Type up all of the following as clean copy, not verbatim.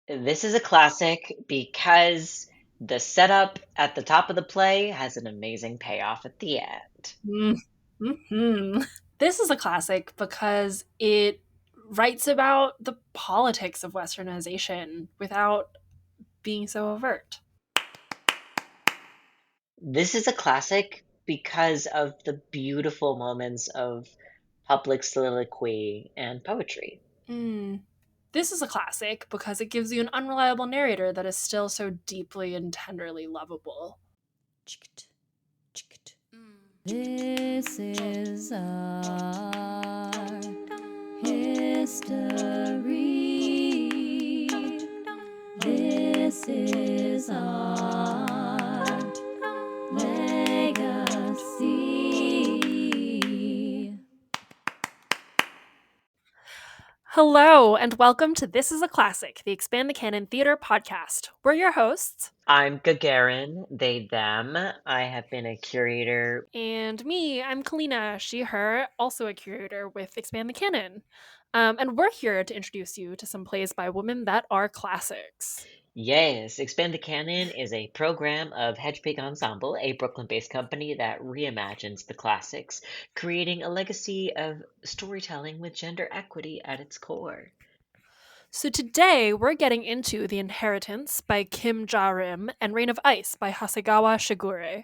This is a classic because the setup at the top of the play has an amazing payoff at the end. Mm-hmm. This is a classic because it writes about the politics of westernization without being so overt. This is a classic because of the beautiful moments of public soliloquy and poetry. Mm. This is a classic because it gives you an unreliable narrator that is still so deeply and tenderly lovable. This is our history. This is our legacy. Hello, and welcome to This is a Classic, the Expand the Canon Theater podcast. We're your hosts. I'm Gagarin, they, them. I have been a curator. And me, I'm Kalina, she, her, also a curator with Expand the Canon. And we're here to introduce you to some plays by women that are classics. Yes, Expand the Canon is a program of Hedgepig Ensemble, a Brooklyn-based company that reimagines the classics, creating a legacy of storytelling with gender equity at its core. So today we're getting into The Inheritance by Kim Ja-rim and Reign of Ice by Hasegawa Shigure.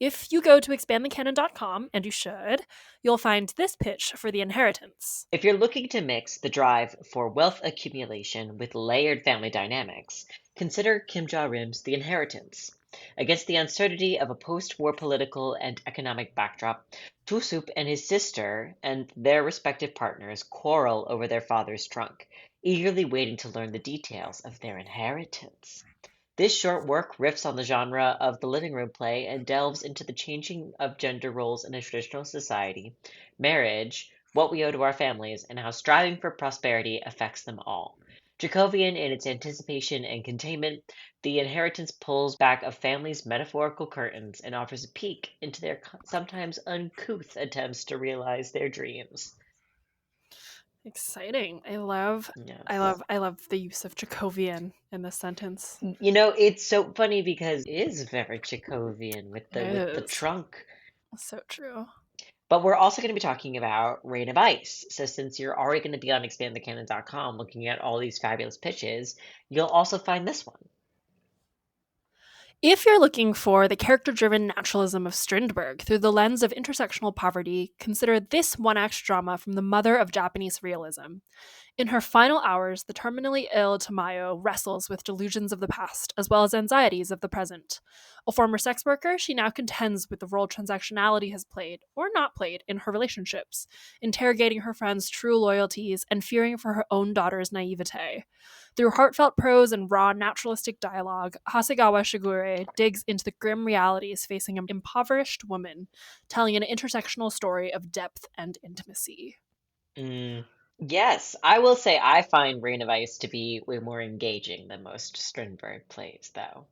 If you go to expandthecanon.com, and you should, you'll find this pitch for The Inheritance. If you're looking to mix the drive for wealth accumulation with layered family dynamics, consider Kim Ja-rim's The Inheritance. Against the uncertainty of a post-war political and economic backdrop, Tu-sup and his sister and their respective partners quarrel over their father's trunk, eagerly waiting to learn the details of their inheritance. This short work riffs on the genre of the living room play and delves into the changing of gender roles in a traditional society, marriage, what we owe to our families, and how striving for prosperity affects them all. Jacobian in its anticipation and containment, the inheritance pulls back a family's metaphorical curtains and offers a peek into their sometimes uncouth attempts to realize their dreams. Exciting. I love I Yes. love I love the use of Jacobian in this sentence. It's so funny because it is very Jacobian with It the is. trunk. So true. But we're also going to be talking about Reign of Ice. So since you're already going to be on expandthecanon.com looking at all these fabulous pitches, you'll also find this one. If you're looking for the character driven naturalism of Strindberg through the lens of intersectional poverty, consider this one act drama from the mother of Japanese realism. In her final hours, the terminally ill Tamayo wrestles with delusions of the past, as well as anxieties of the present. A former sex worker, she now contends with the role transactionality has played, or not played, in her relationships, interrogating her friends' true loyalties and fearing for her own daughter's naivete. Through heartfelt prose and raw naturalistic dialogue, Hasegawa Shigure digs into the grim realities facing an impoverished woman, telling an intersectional story of depth and intimacy. Mm, yes, I will say I find Reign of Ice to be way more engaging than most Strindberg plays, though.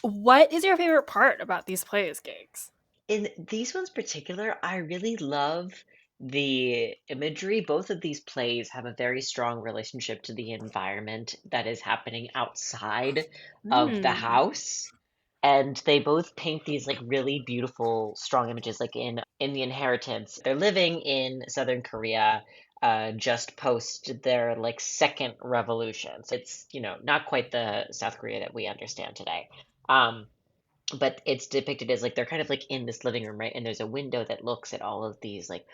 What is your favorite part about these plays, Gigs? In these ones particular, I really love the imagery. Both of these plays have a very strong relationship to the environment that is happening outside of the Hmm. house. And they both paint these like really beautiful, strong images. Like in The Inheritance, they're living in Southern Korea, just post their like second revolution. So it's, not quite the South Korea that we understand today. Um, but it's depicted as like they're kind of like in this living room, right? And there's a window that looks at all of these like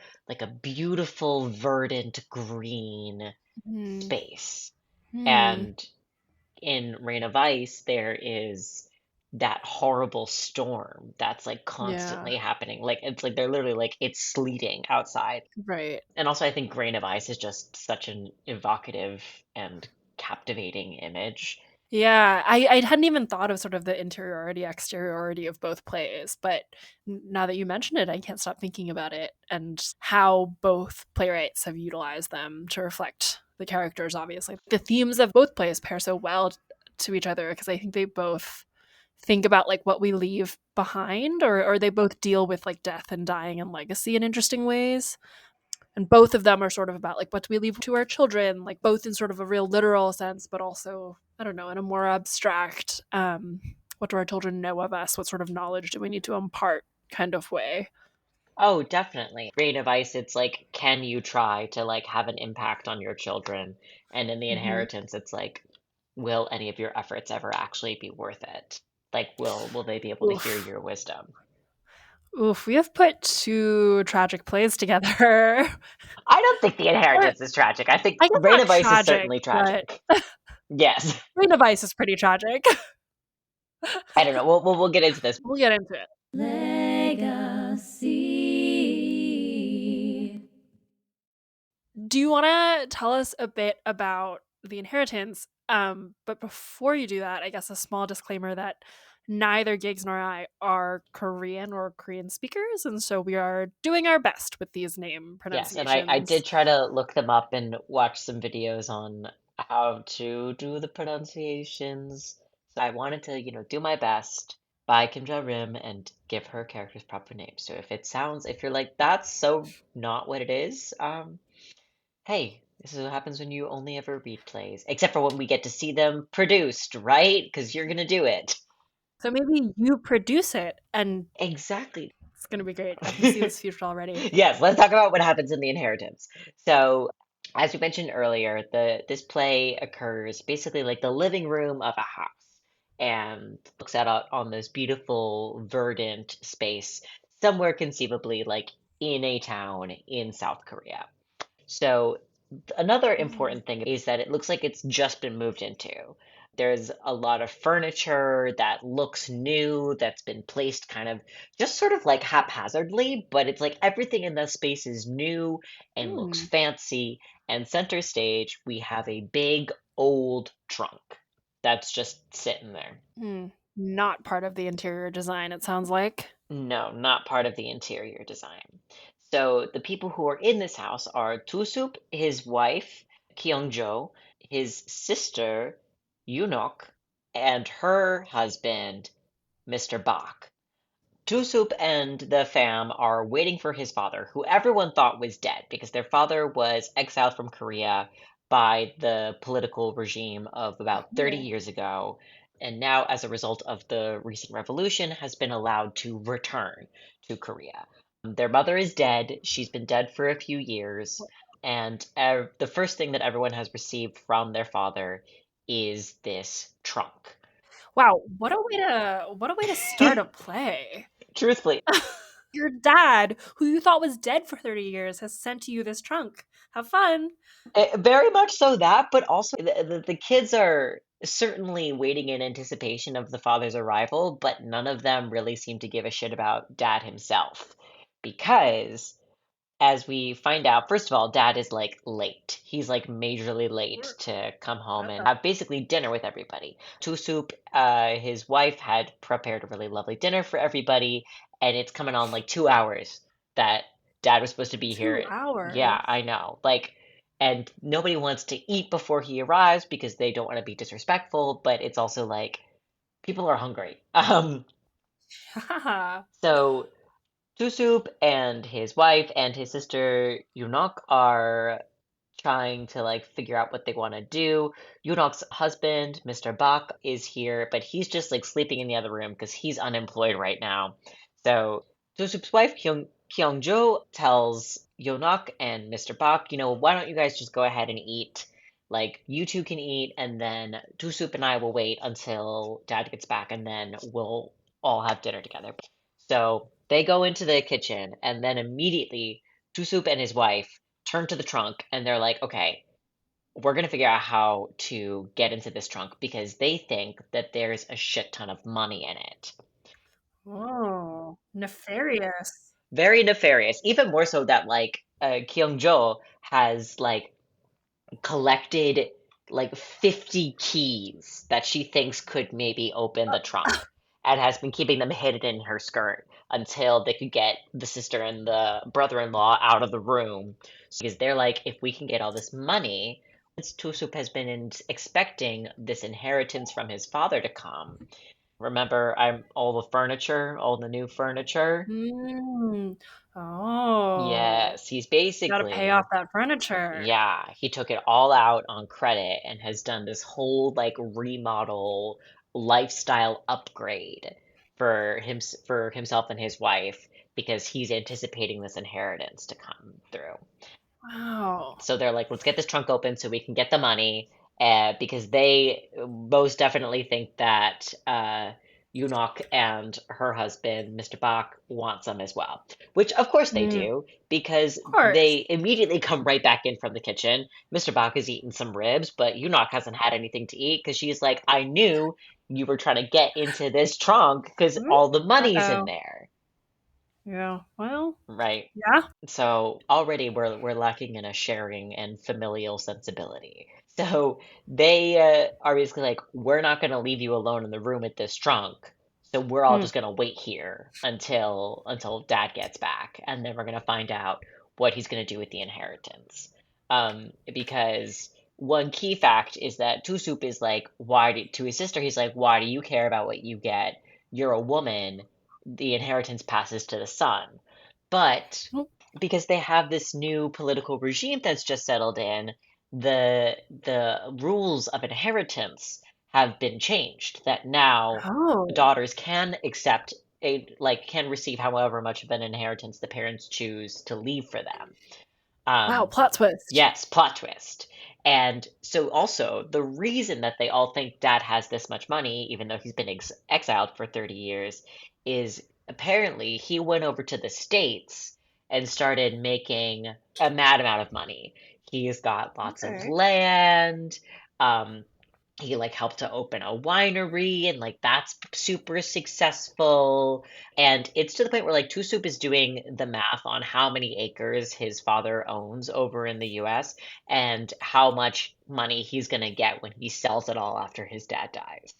a beautiful verdant green Hmm. space. Hmm. And in Rain of Ice, there is that horrible storm that's like Yeah. constantly happening. Like it's like they're literally like it's sleeting outside. Right. And also I think Rain of Ice is just such an evocative and captivating image. Yeah, I hadn't even thought of sort of the interiority, exteriority of both plays, but now that you mention it, I can't stop thinking about it and how both playwrights have utilized them to reflect the characters, obviously. The themes of both plays pair so well to each other because I think they both think about like what we leave behind or they both deal with like death and dying and legacy in interesting ways. And both of them are sort of about like what do we leave to our children, like both in sort of a real literal sense, but also, I don't know, in a more abstract, what do our children know of us? What sort of knowledge do we need to impart kind of way? Oh, definitely. Reign of Ice, it's like, can you try to like have an impact on your children? And in the Mm-hmm. inheritance, it's like, will any of your efforts ever actually be worth it? Like, will they be able to hear Oof. your wisdom? Oof. We have put two tragic plays together. I don't think the Or, inheritance is tragic. I think I guess Reign not of Ice is tragic, certainly but tragic. Yes. Reign of Ice is pretty tragic. I don't know. We'll get into this. We'll get into it. Legacy. Do you want to tell us a bit about the inheritance? But before you do that, I guess a small disclaimer that neither Gigs nor I are Korean or Korean speakers, and so we are doing our best with these name Yes, and I pronunciations. did try to look them up and watch some videos on how to do the pronunciations. So I wanted to, do my best by Kim Ja-rim and give her characters proper names. So if you're like, that's so not what it is, hey, this is what happens when you only ever read plays, except for when we get to see them produced, right? Because you're gonna do it. So maybe you produce it, and Exactly. it's going to be great. I can see this future already. Yes, let's talk about what happens in the inheritance. So, as we mentioned earlier, the this play occurs basically like the living room of a house and looks out on this beautiful verdant space somewhere conceivably like in a town in South Korea. So another Mm. important thing is that it looks like it's just been moved into. There's a lot of furniture that looks new, that's been placed kind of just sort of like haphazardly, but it's like everything in the space is new and looks Hmm. fancy. And center stage, we have a big old trunk that's just sitting there. Hmm. Not part of the interior design, it sounds like. No, not part of the interior design. So the people who are in this house are Tusup, his wife, Kyungjo, his sister, Yunok, and her husband, Mr. Bak. Tusup and the fam are waiting for his father, who everyone thought was dead because their father was exiled from Korea by the political regime of about 30 Oh. years ago, and now, as a result of the recent revolution, has been allowed to return to Korea. Their mother is dead. She's been dead for a few years, and the first thing that everyone has received from their father is this trunk. Wow, what a way to start a play. Truthfully, Your dad, who you thought was dead for 30 years, has sent you this trunk. Have fun. Very much so that, but also the kids are certainly waiting in anticipation of the father's arrival, but none of them really seem to give a shit about dad himself. Because, as we find out, first of all, dad is like late. He's like majorly late to come home and have basically dinner with everybody. Tusup, his wife, had prepared a really lovely dinner for everybody, and it's coming on like 2 hours that dad was supposed to be Two here. Yeah, hours. I know. Like, and nobody wants to eat before he arrives because they don't want to be disrespectful, but it's also like people are hungry. So Tusup and his wife and his sister Yunok are trying to like figure out what they want to do. Yunok's husband, Mr. Bak, is here, but he's just like sleeping in the other room because he's unemployed right now. So Tusup's wife, Kyungjo, tells Yonok and Mr. Bak, why don't you guys just go ahead and eat? Like, you two can eat, and then Tusup and I will wait until dad gets back, and then we'll all have dinner together. So they go into the kitchen, and then immediately Tusup and his wife turn to the trunk and they're like, okay, we're going to figure out how to get into this trunk because they think that there's a shit ton of money in it. Oh, nefarious. Very nefarious, even more so that like Kyung-jo has like collected like 50 keys that she thinks could maybe open the trunk and has been keeping them hidden in her skirt until they could get the sister and the brother-in-law out of the room. Because they're like, if we can get all this money, since Tusup has been expecting this inheritance from his father to come. Remember, I'm all the furniture, all the new furniture. Mm. Oh, Yes, he's gotta pay off basically, that furniture. yeah, he took it all out on credit and has done this whole like remodel lifestyle upgrade for himself and his wife because he's anticipating this inheritance to come through. Wow. So they're like, let's get this trunk open so we can get the money, because they most definitely think that Yunok and her husband, Mr. Bach, want some as well. Which, of course, they Mm, do, because of course. they immediately come right back in from the kitchen. Mr. Bach is eating some ribs, but Yunok hasn't had anything to eat because she's like, I knew you were trying to get into this trunk because Mm, all the money's in uh-oh. there, Yeah. Well, right? yeah. So already we're lacking in a sharing and familial sensibility. So they are basically like, we're not going to leave you alone in the room at this trunk. So we're all Mm, just going to wait here until Dad gets back, and then we're going to find out what he's going to do with the inheritance. Because one key fact is that Tusup is like, to his sister, he's like, why do you care about what you get? You're a woman. The inheritance passes to the son. But oh, because they have this new political regime that's just settled in, the rules of inheritance have been changed. That now oh, daughters can accept can receive however much of an inheritance the parents choose to leave for them. wow. Um, Plot twist. Yes, plot twist. And so also the reason that they all think dad has this much money, even though he's been exiled for 30 years, is apparently he went over to the States and started making a mad amount of money. He's got lots of Okay. land. Um, he like helped to open a winery and like that's super successful, and it's to the point where like Two Soup is doing the math on how many acres his father owns over in the US and how much money he's going to get when he sells it all after his dad dies.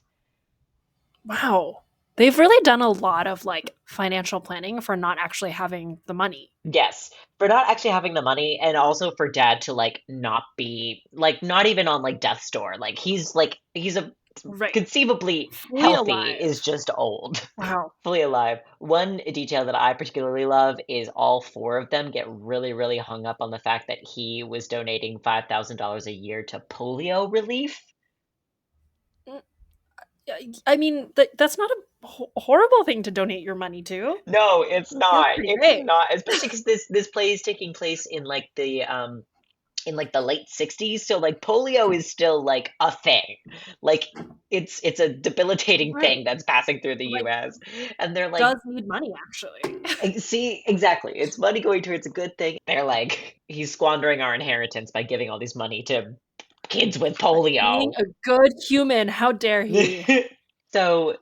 Wow. They've really done a lot of like financial planning for not actually having the money. Yes, for not actually having the money, and also for dad to like not be like not even on like death's door. Like he's a Right. conceivably Fully healthy, is alive. just old. Wow. Fully alive. One detail that I particularly love is all four of them get really, really hung up on the fact that he was donating $5,000 a year to polio relief. Mm, I mean, that's not a horrible thing to donate your money to. No, it's Feels not. pretty It's great. not, especially because this play is taking place in like the late 60s, so like polio is still like a thing. Like it's a debilitating Right. thing that's passing through the Like, US. And they're like, does need money actually. see, exactly. It's money going towards a good thing. They're like, he's squandering our inheritance by giving all this money to kids with Being polio. a good human, how dare he? So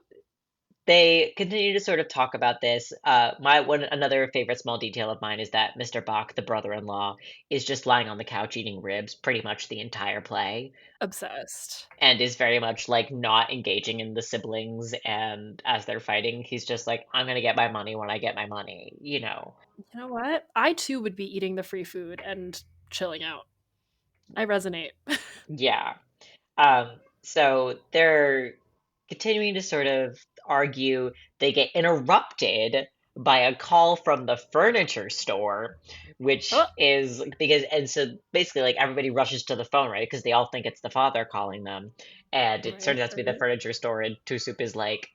they continue to sort of talk about this. My one another favorite small detail of mine is that Mr. Bach, the brother-in-law, is just lying on the couch eating ribs pretty much the entire play, Obsessed. and is very much like not engaging in the siblings, and as they're fighting, he's just like, I'm gonna get my money when I get my money, you know. You know what? I too would be eating the free food and chilling out. I resonate. Yeah. So they're continuing to sort of argue. They get interrupted by a call from the furniture store, Oh, which is and so basically, like everybody rushes to the phone, right? Because they all think it's the father calling them. And it right, turns out to be the right. furniture store, and Tusup is like,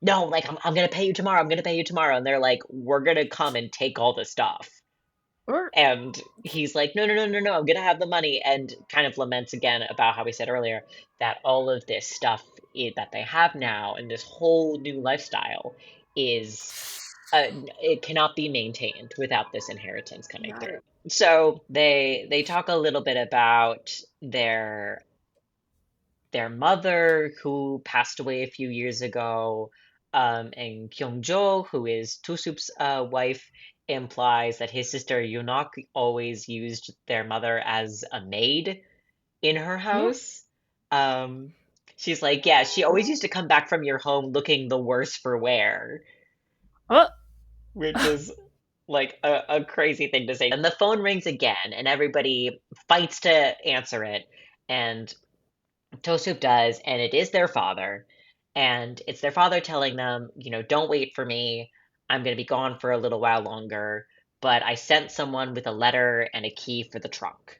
no, like, I'm gonna pay you tomorrow. I'm gonna pay you tomorrow. And they're like, we're gonna come and take all the stuff. Or And he's like, no, no, no, no, no, I'm gonna have the money, and kind of laments again about how we said earlier that all of this stuff that they have now and this whole new lifestyle is it cannot be maintained without this inheritance coming through. right. So they talk a little bit about their mother who passed away a few years ago, and Kyungjo, who is Tusup's wife, implies that his sister Yunok always used their mother as a maid in her Hmm? house. Um, she's like, yeah, she always used to come back from your home looking the worse for wear, Oh, which is like a crazy thing to say. And the phone rings again, and everybody fights to answer it. And Tosup does, and it is their father. And it's their father telling them, don't wait for me. I'm going to be gone for a little while longer. but I sent someone with a letter and a key for the trunk.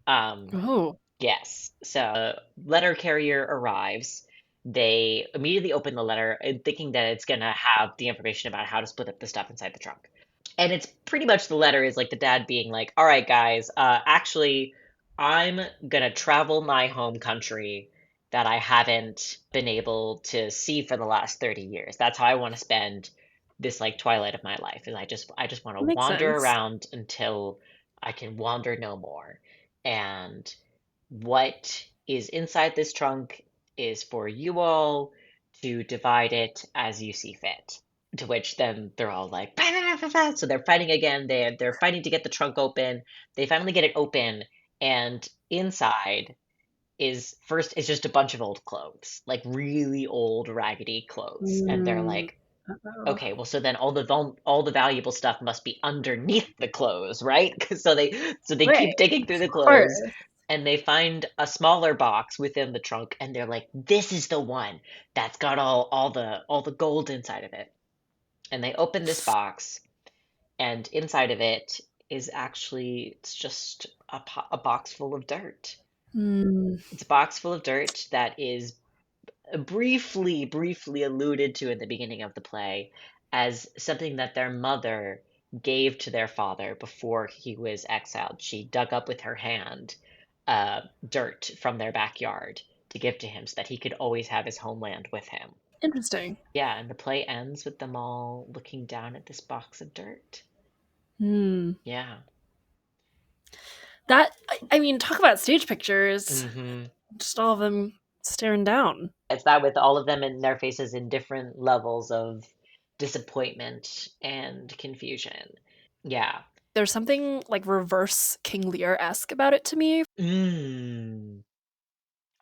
Um, Oh, yes. So letter carrier arrives. They immediately open the letter thinking that it's gonna have the information about how to split up the stuff inside the trunk. And it's pretty much the letter is like the dad being like, all right, guys, actually, I'm gonna travel my home country that I haven't been able to see for the last 30 years. That's how I want to spend this like twilight of my life. And I just want to makes wander sense. around until I can wander no more. And what is inside this trunk is for you all to divide it as you see fit. To which then they're all like, "Bah, bah, bah, bah, bah." So they're fighting again. They're fighting to get the trunk open. They finally get it open, and inside is just a bunch of old clothes, like really old, raggedy clothes. And they're Mm, like, uh-oh. okay, well, so then all the valuable stuff must be underneath the clothes, right? 'Cause so they Right, keep digging through the of clothes course. and they find a smaller box within the trunk and they're like, this is the one that's got all the gold inside of it. And they open this box and inside of it is actually it's just a box full of dirt. Mm, It's a box full of dirt that is briefly alluded to in the beginning of the play as something that their mother gave to their father before he was exiled. She dug up with her hand dirt from their backyard to give to him so that he could always have his homeland with him. interesting. Yeah, and the play ends with them all looking down at this box of dirt. Hmm. Yeah. That I mean, talk about stage pictures. Hmm. Just all of them staring down. It's that with all of them in their faces in different levels of disappointment and confusion. Yeah. There's something like reverse King Lear esque about it to me. Mm.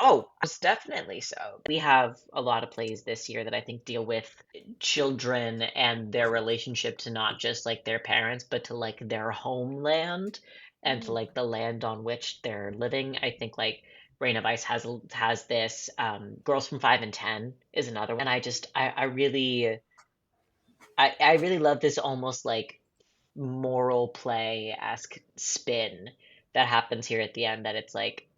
Oh, most definitely so. We have a lot of plays this year that I think deal with children and their relationship to not just like their parents, but to like their homeland and to Mm. like the land on which they're living. I think like Rain of Ice has this. Girls from Five and Ten is another one, and I really love this almost like moral play-esque spin that happens here at the end. That it's like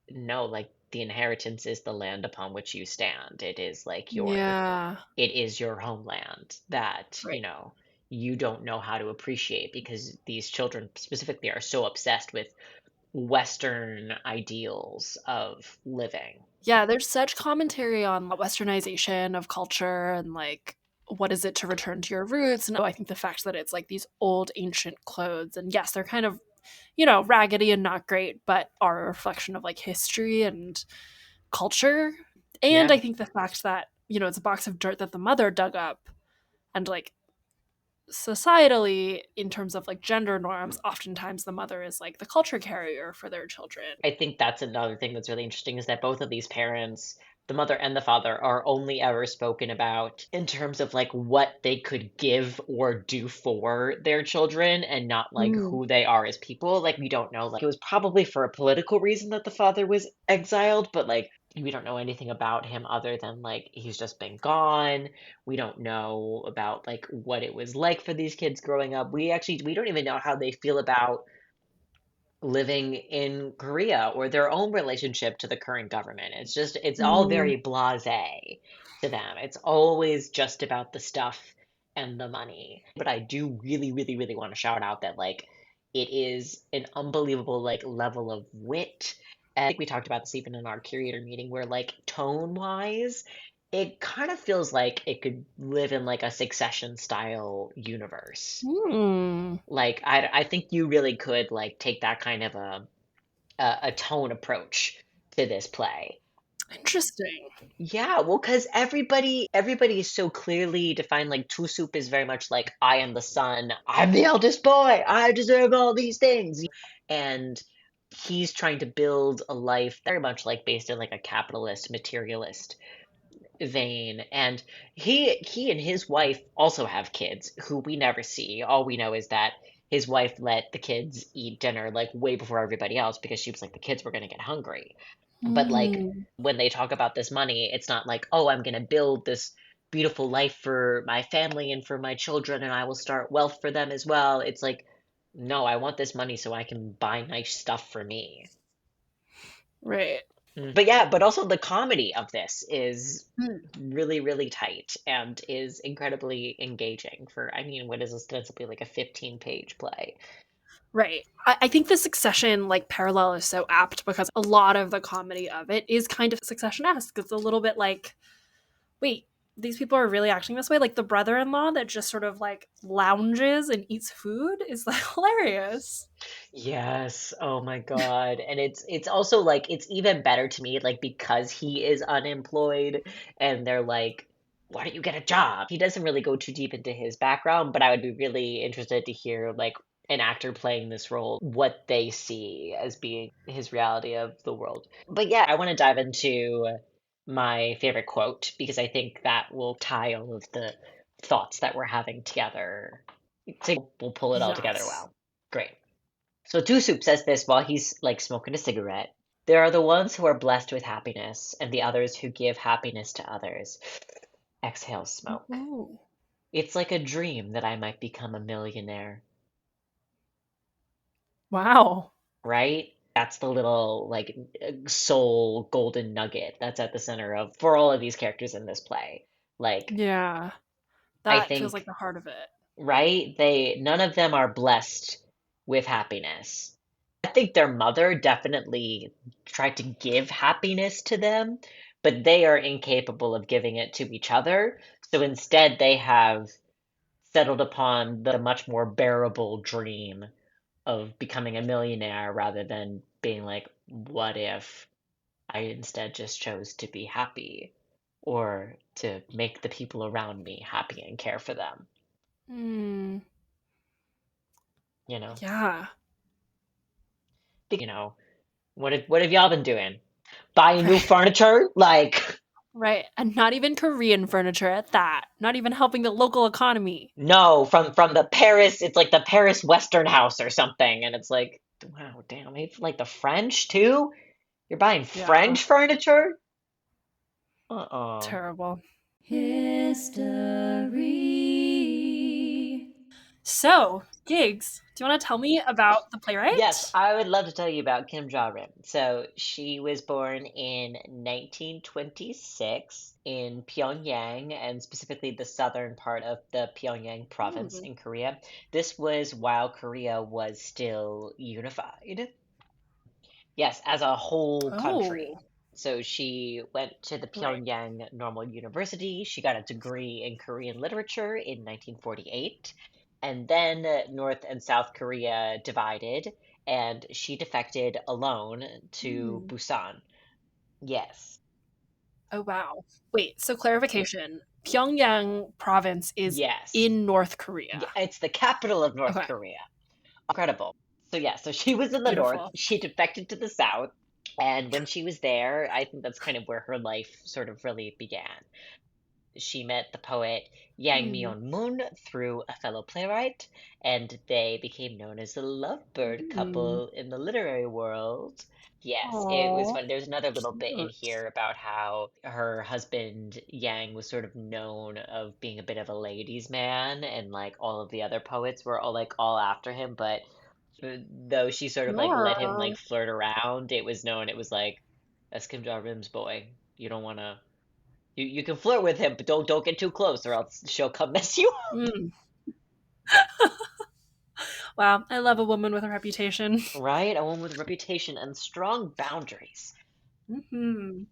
no, like the inheritance is the land upon which you stand. It is like Yeah. it is your homeland that, Right. you don't know how to appreciate because these children specifically are so obsessed with Western ideals of living. Yeah, there's such commentary on westernization of culture and like what is it to return to your roots. And I think the fact that it's like these old ancient clothes and yes, they're kind of, raggedy and not great, but are a reflection of like history and culture. And Yeah. I think the fact that, it's a box of dirt that the mother dug up and like societally in terms of like gender norms, oftentimes the mother is like the culture carrier for their children. I think that's another thing that's really interesting is that both of these parents, the mother and the father, are only ever spoken about in terms of like what they could give or do for their children and not like Mm. who they are as people. Like we don't know. Like it was probably for a political reason that the father was exiled, but like we don't know anything about him other than like he's just been gone. We don't know about like what it was like for these kids growing up. We don't even know how they feel about living in Korea or their own relationship to the current government. It's all Mm. very blasé to them. It's always just about the stuff and the money. But I do really want to shout out that like it is an unbelievable like level of wit. And I think we talked about this even in our curator meeting where like tone wise, it kind of feels like it could live in like a Succession style universe. Mm. Like I think you really could like take that kind of a tone approach to this play. Interesting. Yeah, well, because everybody is so clearly defined. Like Soup is very much like I am the son, I'm the eldest boy, I deserve all these things, and he's trying to build a life very much like based in like a capitalist materialist vein. And he and his wife also have kids who we never see. All we know is that his wife let the kids eat dinner like way before everybody else because she was like the kids were going to get hungry. But like Mm. when they talk about this money, it's not like, oh, I'm going to build this beautiful life for my family and for my children and I will start wealth for them as well. It's like No, I want this money so I can buy nice stuff for me. Right. But yeah, but also the comedy of this is Mm. really, really tight and is incredibly engaging for, I mean, what is ostensibly like a 15-page play. Right. I think the Succession like parallel is so apt because a lot of the comedy of it is kind of Succession-esque. It's a little bit like, wait, these people are really acting this way? Like the brother-in-law that just sort of like lounges and eats food is like hilarious. Yes. Oh my God. And it's also like it's even better to me like because he is unemployed and they're like, why don't you get a job? He doesn't really go too deep into his background, but I would be really interested to hear like an actor playing this role, what they see as being his reality of the world. But yeah, I want to dive into my favorite quote because I think that will tie all of the thoughts that we're having together. So we'll pull it all together Yes. well. Great. So Two Soup says this while he's like smoking a cigarette. There are the ones who are blessed with happiness, and the others who give happiness to others. Exhale smoke. Ooh. It's like a dream that I might become a millionaire, Wow. right? That's the little like soul golden nugget that's at the center of for all of these characters in this play. Like Yeah. I That feels like think, the heart of it. right? They none of them are blessed with happiness. I think their mother definitely tried to give happiness to them, but they are incapable of giving it to each other. So instead, they have settled upon the much more bearable dream of becoming a millionaire rather than being like, what if I instead just chose to be happy or to make the people around me happy and care for them, Mm, you know? yeah. You know, what have y'all been doing? Buying new Right. furniture? Like, Right. And not even Korean furniture at that. Not even helping the local economy. no, from the Paris, it's like the Paris Western House or something, and it's like, wow, damn, it's like the French too? You're buying Yeah. French furniture? Uh-uh. Terrible. History. So, Gigs, do you want to tell me about the Yes, playwright? I would love to tell you about Kim Ja-rim. So she was born in 1926 in Pyongyang, and specifically the southern part of the Pyongyang province Hmm. in Korea. This was while Korea was still unified. Yes, as a whole country. Oh, So she went to the right. Pyongyang Normal University. She got a degree in Korean literature in 1948. And then North and South Korea divided, and she defected alone to Hmm. Busan. Yes. Oh, wow. Wait, so clarification. Pyongyang province is Yes. in North Yeah, Korea. it's the capital of North Okay, Korea. Incredible. So yeah, so she was in the north, beautiful. she defected to the south, and when she was there, I think that's kind of where her life sort of really began. She met the poet Yang Hmm. Myeon-moon through a fellow playwright, and they became known as the lovebird Hmm. couple in the literary world. Yes, it was Oh, fun. There's another little bit in cute. here about how her husband Yang was sort of known of being a bit of a ladies' man, and like all of the other poets were all after him, but though she sort of like let him Yeah. like flirt around, it was known it was like that's Kim Ja-rim's boy. You don't want to you can flirt with him, but don't get too close, or else she'll come mess you Mm. Wow, I love a woman with a reputation. up. Right? A woman with a reputation and strong boundaries. Hmm.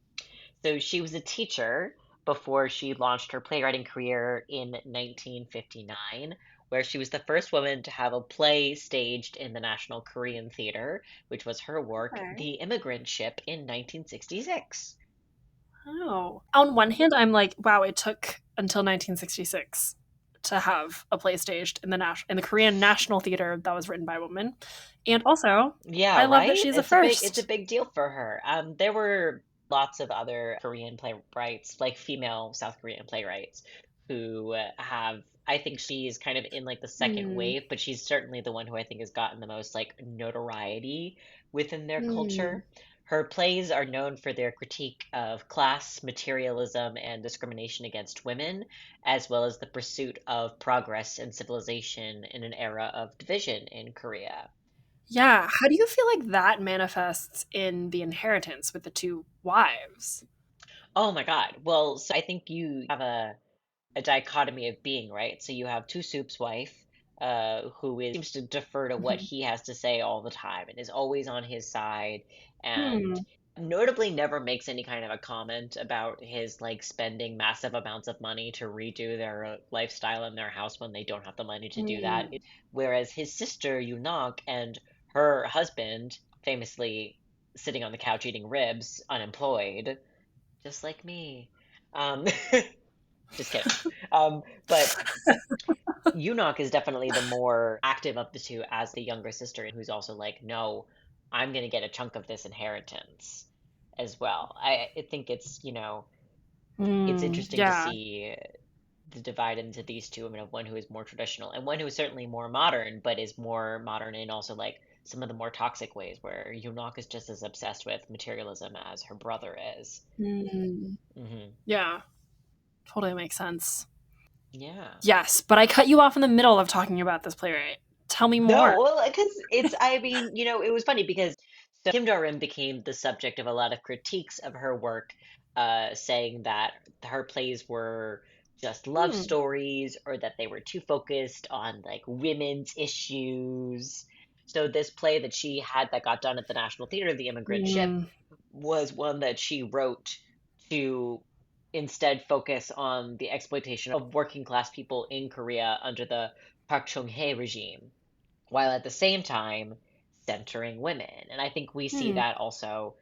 So she was a teacher before she launched her playwriting career in 1959, where she was the first woman to have a play staged in the National Korean Theater, which was her work, Okay. The Immigrant Ship, in 1966. Oh. On one hand, I'm like, wow, it took until 1966 to have a play staged in the Korean National Theater that was written by a woman. And also, Yeah, I love that right? she's a It's a first. big deal for her. There were lots of other Korean playwrights, like female South Korean playwrights, who have. I think she is kind of in like the second Hmm. wave, but she's certainly the one who I think has gotten the most like notoriety within their Hmm. culture. Her plays are known for their critique of class, materialism, and discrimination against women, as well as the pursuit of progress and civilization in an era of division in Korea. Yeah, how do you feel like that manifests in The Inheritance with the two wives? Oh my God. Well, so I think you have a dichotomy of being, right? So you have Two Soup's wife, seems to defer to what Mhm. he has to say all the time and is always on his side, and Hmm. notably never makes any kind of a comment about his like spending massive amounts of money to redo their lifestyle in their house when they don't have the money to do that. Hmm. Whereas his sister Yunok and her husband, famously sitting on the couch eating ribs, unemployed, just like me. Um, just kidding. But Yunok is definitely the more active of the two as the younger sister, and who's also like, no, I'm gonna get a chunk of this inheritance as well. I think it's Hmm. interesting to Yeah. see the divide into these two women of one who is more traditional and one who is certainly more modern, but is more modern in also like some of the more toxic ways where Yunok is just as obsessed with materialism as her brother is. Hmm. Hmm. Yeah, totally makes sense. Yeah. Yes, but I cut you off in the middle of talking about this playwright. Tell me No, more. well, because I mean, it was funny because so Kim Jong-un became the subject of a lot of critiques of her work, saying that her plays were just love Hmm. stories or that they were too focused on like women's issues. So this play that she had that got done at the National Theater, The Immigrant Ship, Hmm. was one that she wrote to instead focus on the exploitation of working class people in Korea under the Park Chung-hee regime while at the same time centering women. And I think we see Hmm. that also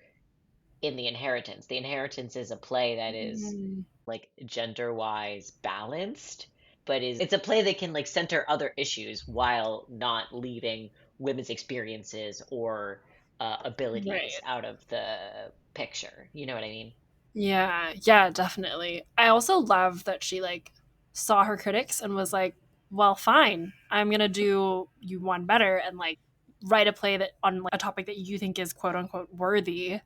in The Inheritance. The Inheritance is a play that is Hmm. like gender-wise balanced, but it's a play that can like center other issues while not leaving women's experiences or abilities Right. out of the picture. You know what I mean? Yeah, yeah, definitely. I also love that she like saw her critics and was like, "Well, fine. I'm going to do you one better and like write a play that on like, a topic that you think is quote unquote worthy,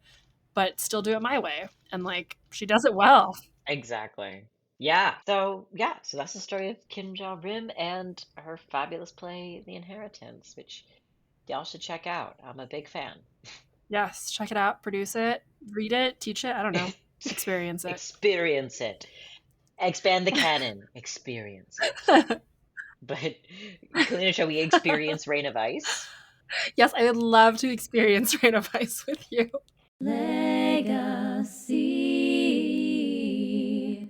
but still do it my way." And like she does it well. Exactly. Yeah, so that's the story of Kim Ja Rim and her fabulous play, The Inheritance, which y'all should check out. I'm a big fan. Yes, check it out, produce it, read it, teach it, I don't know, experience it. Experience it. Expand the canon. Experience it. But, Kalina, shall we experience Rain of Ice? Yes, I would love to experience Rain of Ice with you. Legacy.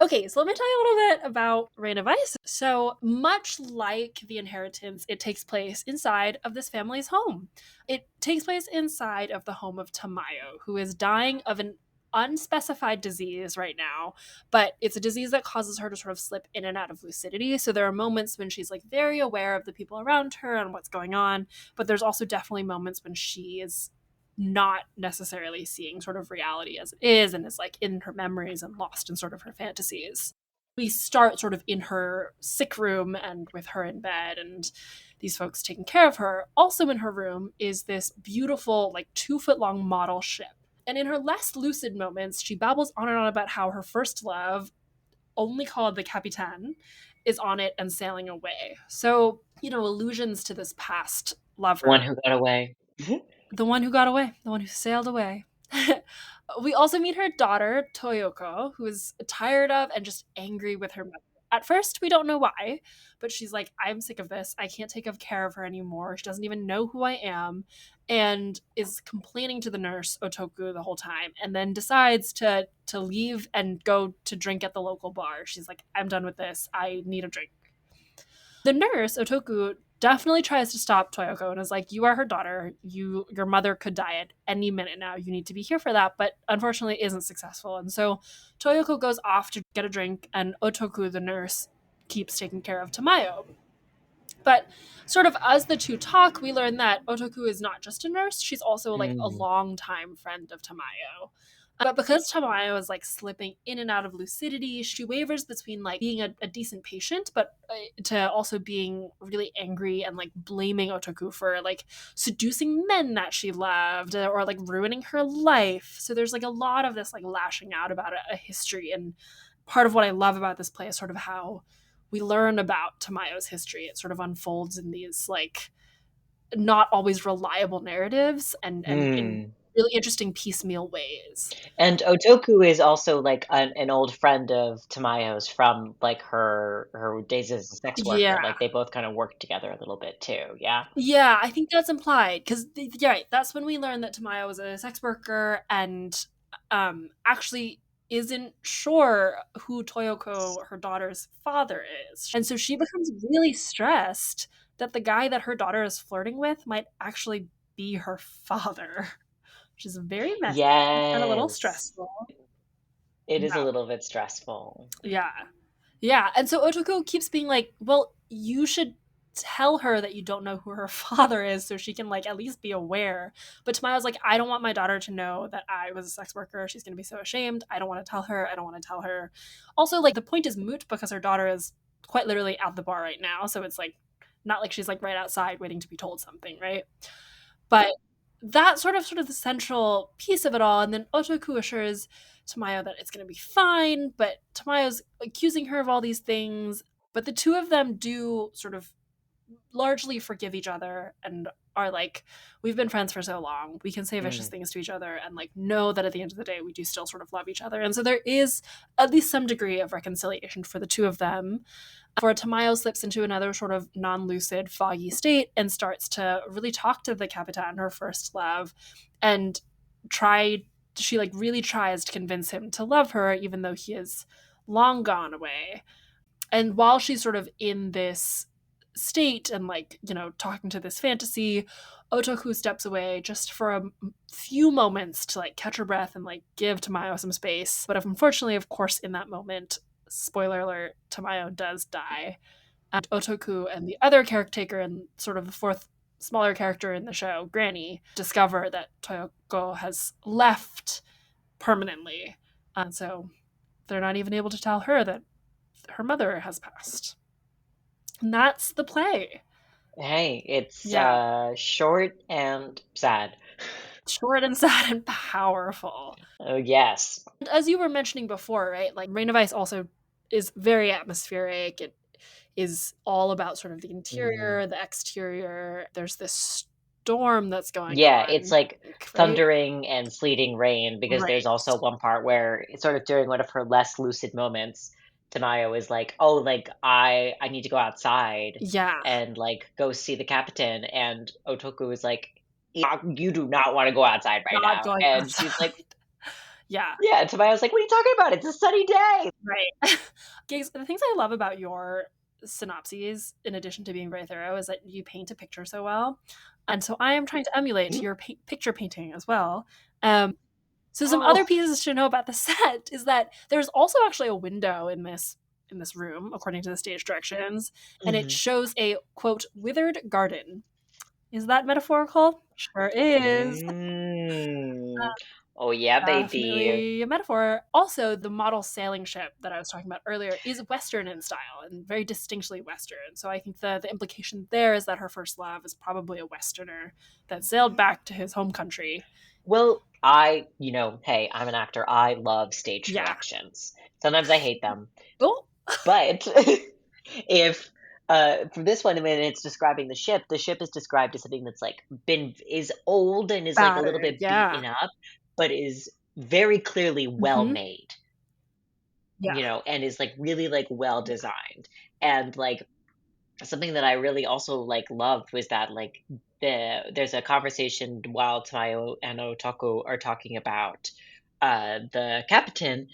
Okay, so let me tell you a little bit about Reign of Ice. So, much like The Inheritance, it takes place inside of this family's home. It takes place inside of the home of Tamayo, who is dying of an unspecified disease right now, but it's a disease that causes her to sort of slip in and out of lucidity. So there are moments when she's like very aware of the people around her and what's going on, but there's also definitely moments when she is not necessarily seeing sort of reality as it is and is like in her memories and lost in sort of her fantasies. We start sort of in her sick room and with her in bed and these folks taking care of her. Also in her room is this beautiful, like 2 foot long model ship. And in her less lucid moments, she babbles on and on about how her first love, only called the Capitan, is on it and sailing away. So, allusions to this past One lover, who got away. the one who got away, the one who sailed away. We also meet her daughter, Toyoko, who is tired of and just angry with her mother. At first, we don't know why, but she's like, I'm sick of this. I can't take care of her anymore. She doesn't even know who I am, and is complaining to the nurse, Otoku, the whole time, and then decides to leave and go to drink at the local bar. She's like, I'm done with this. I need a drink. The nurse, Otoku, definitely tries to stop Toyoko and is like, "You are her daughter. Your mother could die at any minute now. You need to be here for that." But unfortunately, isn't successful. And so Toyoko goes off to get a drink, and Otoku, the nurse, keeps taking care of Tamayo. But sort of as the two talk, we learn that Otoku is not just a nurse; she's also like a Mm. longtime friend of Tamayo. But because Tamayo is like slipping in and out of lucidity, she wavers between like being a decent patient, but to also being really angry and like blaming Otoku for like seducing men that she loved or like ruining her life. So there's like a lot of this like lashing out about a history. And part of what I love about this play is sort of how we learn about Tamayo's history. It sort of unfolds in these like not always reliable narratives and in Hmm. really interesting piecemeal ways. And Otoku is also like an old friend of Tamayo's from like her days as a sex Yeah. worker. Like they both kind of worked together a little bit too. Yeah. Yeah, I think that's implied because yeah, right, that's when we learn that Tamayo was a sex worker and actually isn't sure who Toyoko, her daughter's father, is. And so she becomes really stressed that the guy that her daughter is flirting with might actually be her father, which is very messy and a little Yes. stressful. It is a Yeah. little bit stressful. Yeah. Yeah, and so Otoko keeps being like, "Well, you should tell her that you don't know who her father is so she can like at least be aware." But Tamayo's like, "I don't want my daughter to know that I was a sex worker. She's going to be so ashamed. I don't want to tell her. I don't want to tell her." Also, like the point is moot because her daughter is quite literally at the bar right now, so it's like not like she's like right outside waiting to be told something, right? But that sort of the central piece of it all, and then Otoku assures Tamayo that it's going to be fine, but Tamayo's accusing her of all these things. But the two of them do sort of largely forgive each other and are like, we've been friends for so long. We can say vicious Mm. things to each other and like know that at the end of the day, we do still sort of love each other. And so there is at least some degree of reconciliation for the two of them. For Tamayo slips into another sort of non-lucid, foggy state and starts to really talk to the Capitan, her first love, and try she like really tries to convince him to love her, even though he is long gone away. And while she's sort of in this state and like, you know, talking to this fantasy, Otoku steps away just for a few moments to like catch her breath and like give Tamayo some space. But unfortunately, of course, in that moment, spoiler alert, Tamayo does die. And Otoku and the other caretaker and sort of the fourth smaller character in the show, Granny, discover that Toyoko has left permanently. And so they're not even able to tell her that her mother has passed. And that's the play. Hey, it's Yeah. short and sad. Short and sad and powerful. Oh yes. And as you were mentioning before, right? Like Rain of Ice also is very atmospheric. It is all about sort of the Mm. interior, the exterior. There's this storm that's going Yeah, it's on, like right? thundering and sleeting rain because there's Right. also one part where it's sort of during one of her less lucid moments, Tamayo is like, "Oh, like I need to go outside Yeah. and like go see the captain," and Otoku is like, "Yeah, you do not want to go outside right Not now," going and she's outside. like, Yeah. "Yeah," and Tamayo's like, "What are you talking about? It's a sunny day." Right. Gigs, the things I love about your synopses, in addition to being very thorough, is that you paint a picture so well. And so I am trying to emulate Mhm. your picture painting as well. Um, so some other Oh. pieces to know about the set is that there's also actually a window in this room, according to the stage directions, and it Mhm. shows a quote withered garden. Is that metaphorical? Sure is. Mm. Oh yeah, baby. Definitely a metaphor. Also, the model sailing ship that I was talking about earlier is Western in style and very distinctly Western. So I think the implication there is that her first love is probably a Westerner that sailed back to his home country. Well, hey, I'm an actor. I love stage Yeah. directions. Sometimes I hate them, Oh, but if for this one, when it's describing the ship is described as something that's like been is old and is like a little battered. bit Yeah. beaten up, but is very clearly well Hmm. made, Yeah. and is like really like well Yeah. designed. And like something that I really also like loved was that like there's a conversation while Tamayo and Otoko are talking about the captain.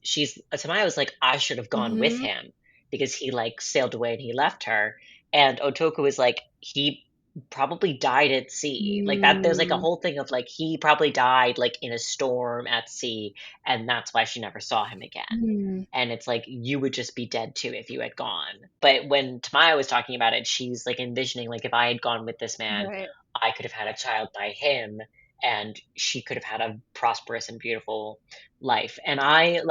She's Tamayo's like, I should have gone with Hmm. him because he like sailed away and he left her, and Otoko is like, he probably died at sea, like that. There's like a Mm. whole thing of like he probably died like in a storm at sea, and that's why she never saw him again. Mm. And it's like, you would just be dead too if you had gone. But when Tamaya was talking about it, she's like envisioning, like, if I had gone with this man, Right. I could have had a child by him. and she could have had a prosperous and beautiful life. And I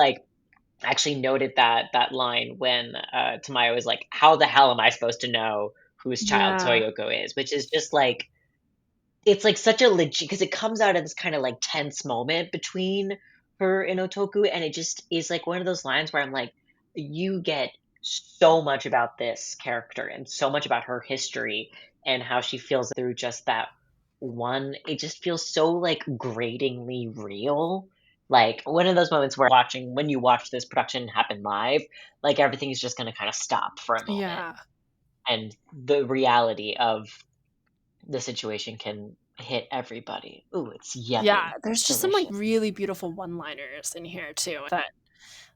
actually noted that line when Tamayo was like, "How the hell am I supposed to know whose child Yeah. Toyoko is?" Which is just like it's like such a legit because it comes out of this kind of like tense moment between her and Otoku, and it just is like one of those lines where I'm like, you get so much about this character and so much about her history and how she feels through just that one. It just feels so like gratingly real. Like one of those moments where watching when you watch this production happen live, like everything's just gonna kind of stop for a moment. Yeah. And the reality of the situation can hit everybody. Ooh, it's Yeah, yummy. there's It's just some like delicious. really beautiful one-liners in here too that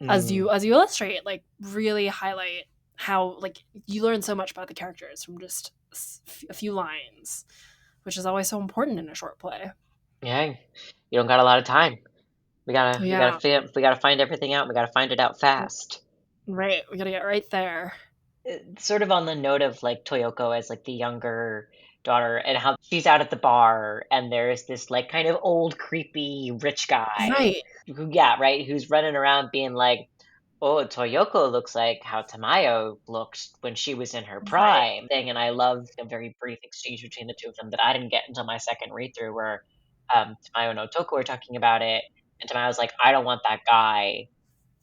Mm. as you illustrate like really highlight how like you learn so much about the characters from just a few lines, which is always so important in a short play. Yeah, you don't got a lot of time. Yeah, We gotta find everything out. We gotta find it out fast. right. We got to get right there. Sort of on the note of like Toyoko as like the younger daughter and how she's out at the bar and there's this like kind of old creepy rich guy Right. who yeah, right, who's running around being like, "Oh, Toyoko looks like how Tamayo looked when she was in her Right. prime." Thing, and I love a very brief exchange between the two of them that I didn't get until my second read through where Tamayo and Otoko were talking about it, and Tamayo's like, "I don't want that guy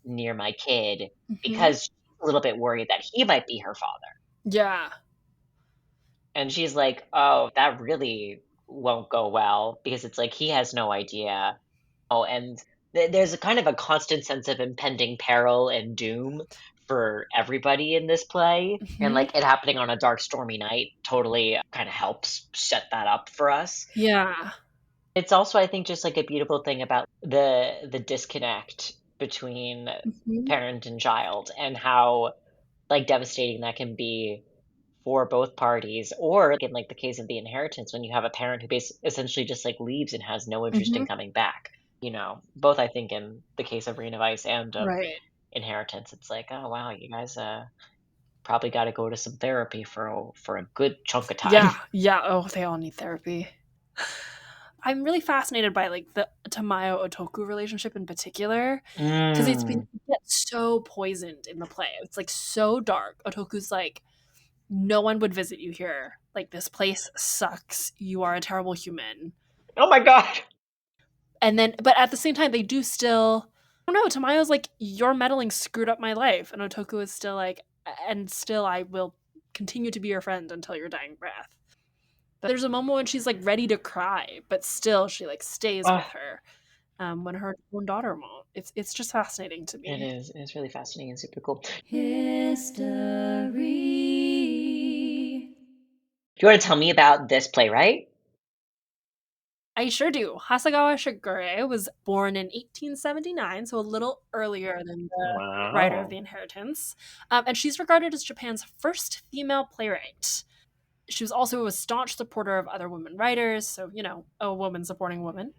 near my kid," Hmm. because she's a little bit worried that he might be her father. Yeah. And she's like, "Oh, that really won't go well," because it's like he has no idea. Oh, and there's a kind of a constant sense of impending peril and doom for everybody in this play, and, Hmm. like, it happening on a dark, stormy night totally kinda helps set that up for us. Yeah. It's also, I think, just, like, a beautiful thing about the disconnect between Hmm. parent and child and how, like, devastating that can be for both parties, or like in like the case of the inheritance when you have a parent who essentially just like leaves and has no interest in Hmm. coming back. Both I think in the case of Rain of Ice and of Right. inheritance, it's like, oh wow, you guys probably got to go to some therapy for a good chunk of time. Yeah. Yeah. Oh, they all need therapy. I'm really fascinated by like the Tamayo Otoku relationship in particular because Mm. it gets so poisoned in the play. It's like so dark. Otoku's like, no one would visit you here. Like this place sucks. You are a terrible human. Oh my god. And then, but at the same time, they do still. I don't know. Tamayo's like, your meddling screwed up my life, and Otoku is still like, and still I will continue to be your friend until your dying breath. There's a moment when she's like ready to cry, but still she like stays Oh, with her when her own daughter won't. It's just fascinating to it me. is. It's really fascinating and super cool. Do History. you want to tell me about this playwright? I sure do. Hasegawa Shigure was born in 1879, so a little earlier than the writer of The Wow. Inheritance. And she's regarded as Japan's first female playwright. She was also a staunch supporter of other women writers, so, a woman supporting a woman.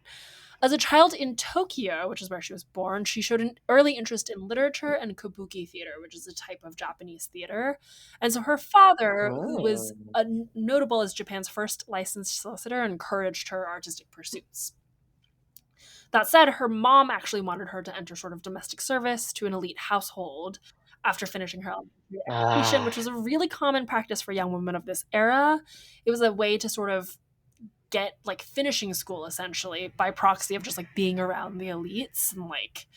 As a child in Tokyo, which is where she was born, she showed an early interest in literature and kabuki theater, which is a type of Japanese theater. And so her father, who was Oh. notable as Japan's first licensed solicitor, encouraged her artistic pursuits. That said, her mom actually wanted her to enter sort of domestic service to an elite household after finishing her elementary education, which Ah. was a really common practice for young women of this era. It was a way to sort of get like finishing school essentially by proxy of just like being around the elites and like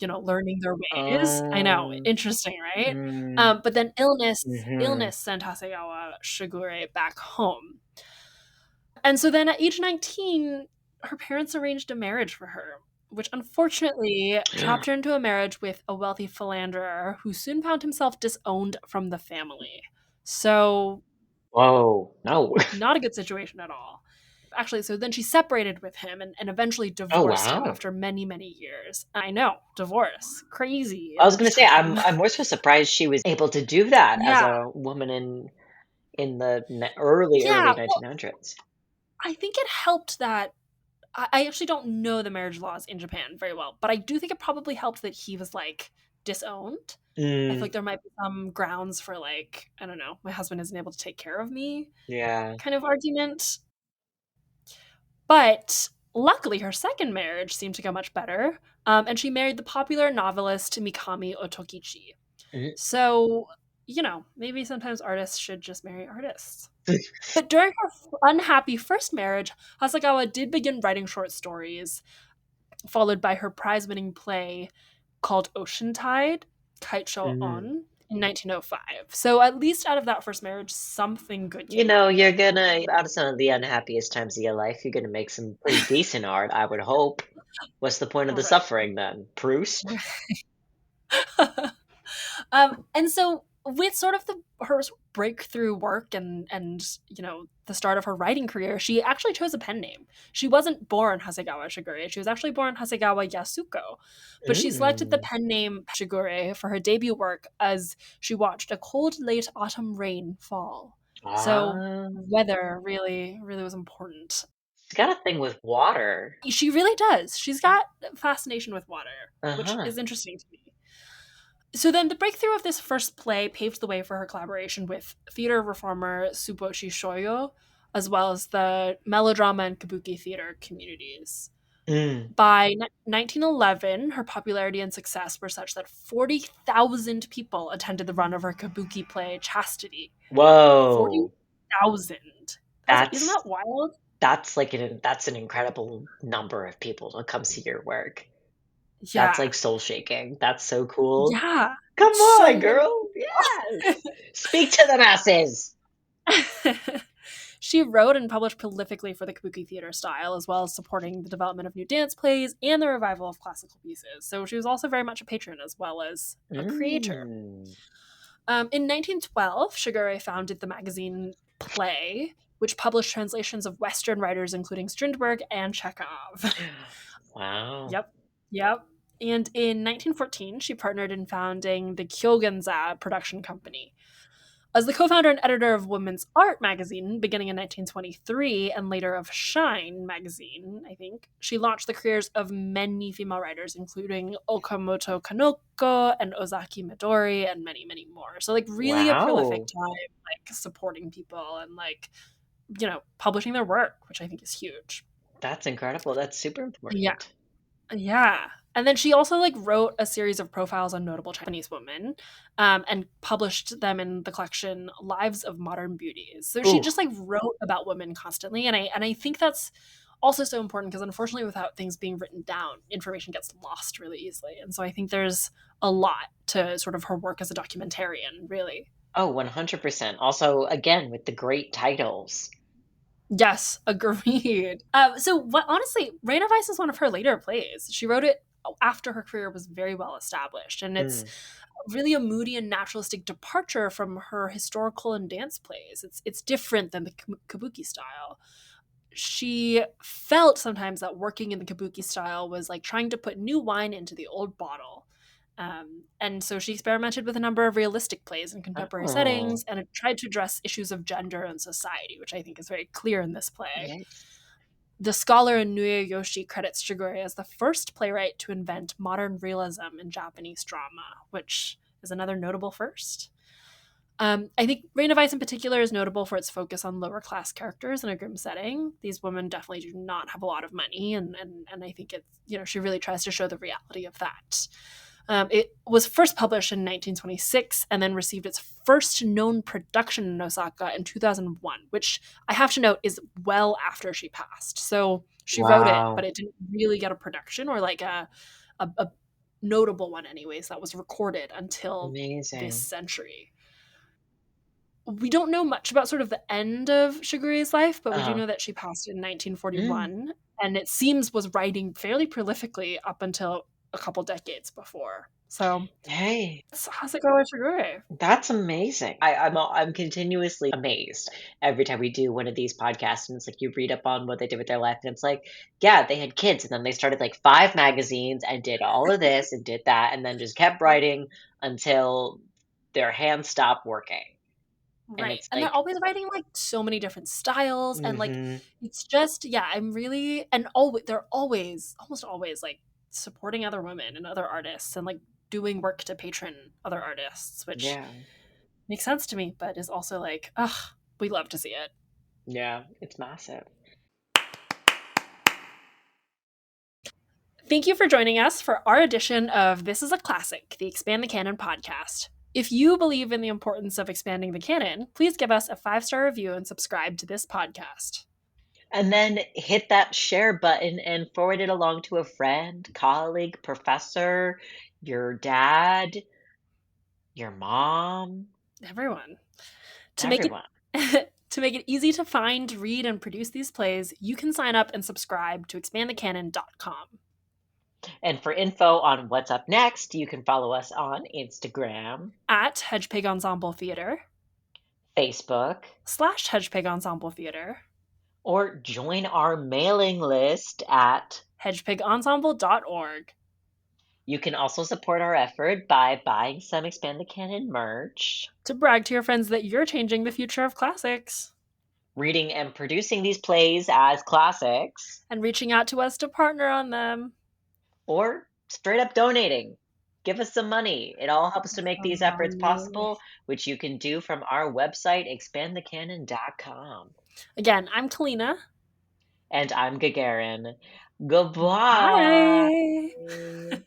learning their ways. I know, Um. interesting, right? Mm, But then mhm. illness sent Hasegawa Shigure back home, and so then at age 19 her parents arranged a marriage for her, which unfortunately trapped her into a marriage with a wealthy philanderer who soon found himself disowned from the family. So Whoa, no. not a good situation at all. Actually, so then she separated with him and eventually Oh, divorced him wow. after many, many years. I know, divorce. Crazy I in was this gonna say, time. I'm more so surprised she was able to do that as Yeah. a woman in the early, Yeah. early Well, 1900s. I think it helped that I actually don't know the marriage laws in Japan very well, but I do think it probably helped that he was like disowned. I feel Mm, like there might be some grounds for like, I don't know, my husband isn't able to take care of me yeah. kind of argument. But Luckily, her second marriage seemed to go much better, and she married the popular novelist Mikami Otokichi. Mm. So, maybe sometimes artists should just marry artists. But during her unhappy first marriage, Hasegawa did begin writing short stories, followed by her prize winning play called Ocean Tide, Kaicho Mm. On, in 1905. So, at least out of that first marriage, something good came out of You're it. gonna, out of some of the unhappiest times of your life, you're gonna make some pretty decent art, I would hope. What's the point of the Right. suffering then? Proust? And so with sort of her breakthrough work and the start of her writing career, she actually chose a pen name. She wasn't born Hasegawa Shigure. She was actually born Hasegawa Yasuko, but she selected the Mm. pen name Shigure for her debut work as she watched a cold late autumn rain fall. So Ah, weather really really was important. she's got a thing with water. She really does. She's got a fascination with water, which Uh-huh. is interesting to me. So then the breakthrough of this first play paved the way for her collaboration with theater reformer Suboshi Shoyo, as well as the melodrama and kabuki theater communities. Mm. By 1911, her popularity and success were such that 40,000 people attended the run of her kabuki play Chastity. Whoa. 40,000. Isn't That's that wild? that's an incredible number of people to come see your work. That's Yeah. like soul shaking. That's so cool. Yeah. Come So on, many girl. Yes. Speak to the masses. She wrote and published prolifically for the kabuki theater style, as well as supporting the development of new dance plays and the revival of classical pieces. So she was also very much a patron as well as a creator. Mm. In 1912, Shigure founded the magazine Play, which published translations of Western writers, including Strindberg and Chekhov. Wow. Yep, yep. And in 1914, she partnered in founding the Kyogenza production company. As the co founder and editor of Women's Art magazine, beginning in 1923, and later of Shine magazine, I think, she launched the careers of many female writers, including Okamoto Kanoko and Ozaki Midori, and many, many more. So, like, really a prolific Wow. time, like, supporting people and, like, publishing their work, which I think is huge. That's incredible. That's super Yeah. important. Yeah. And then she also like wrote a series of profiles on notable Chinese women, and published them in the collection Lives of Modern Beauties. So she Ooh. just like wrote about women constantly, and I think that's also so important because unfortunately without things being written down, information gets lost really easily. And so I think there's a lot to sort of her work as a documentarian, really. Oh, 100%. Also, again, with the great titles. Yes, agreed. So what honestly, Rain of Ice is one of her later plays. She wrote it after her career was very well established, and it's Mm. really a moody and naturalistic departure from her historical and dance plays. It's different than the kabuki style. She felt sometimes that working in the kabuki style was like trying to put new wine into the old bottle. And so she experimented with a number of realistic plays in contemporary Oh, settings and it tried to address issues of gender and society, which I think is very clear in this play. yes. The scholar Inuya Yoshi credits Shigure as the first playwright to invent modern realism in Japanese drama, which is another notable first. I think Reign of Ice in particular is notable for its focus on lower class characters in a grim setting. These women definitely do not have a lot of money, and I think it's she really tries to show the reality of that. It was first published in 1926 and then received its first known production in Osaka in 2001, which I have to note is well after she passed. So she wrote it, but Wow. it didn't really get a production or like a notable one, anyways, that was recorded until this Amazing. century. We don't know much about sort of the end of Shigure's life, but we do Uh-huh. know that she passed in Mm. 1941, and it seems was writing fairly prolifically up until a couple decades before. So Hey. it's Hasegawa Shigure. That's amazing. I'm continuously amazed every time we do one of these podcasts, and it's like you read up on what they did with their life, and it's like, yeah, they had kids, and then they started like 5 magazines and did all of this and did that, and then just kept writing until their hands stopped working. And Right. it's And they're like, always writing like so many different styles and like mhm, it's just yeah, I'm really and always they're always almost always like supporting other women and other artists and like doing work to patron other artists, which yeah, makes sense to me, but is also like, ugh, we love to see it. yeah, it's massive. Thank you for joining us for our edition of This is a Classic, the Expand the Canon podcast. If you believe in the importance of expanding the canon, please give us a 5-star review and subscribe to this podcast. And then hit that share button and forward it along to a friend, colleague, professor, your dad, your mom, Everyone. To make everyone. it to make it easy to find, read, and produce these plays, you can sign up and subscribe to expandthecanon.com. And for info on what's up next, you can follow us on Instagram, At Hedgepig Ensemble Theater Facebook, /Hedgepig Ensemble Theater, or join our mailing list at hedgepigensemble.org. You can also support our effort by buying some Expand the Canon merch, To brag to your friends that you're changing the future of classics, reading and producing these plays as classics, and reaching out to us to partner on them. or straight up donating. Give us some money. It all helps to make these efforts possible, which you can do from our website, expandthecanon.com. Again, I'm Kalina. And I'm Gagarin. Goodbye. Bye.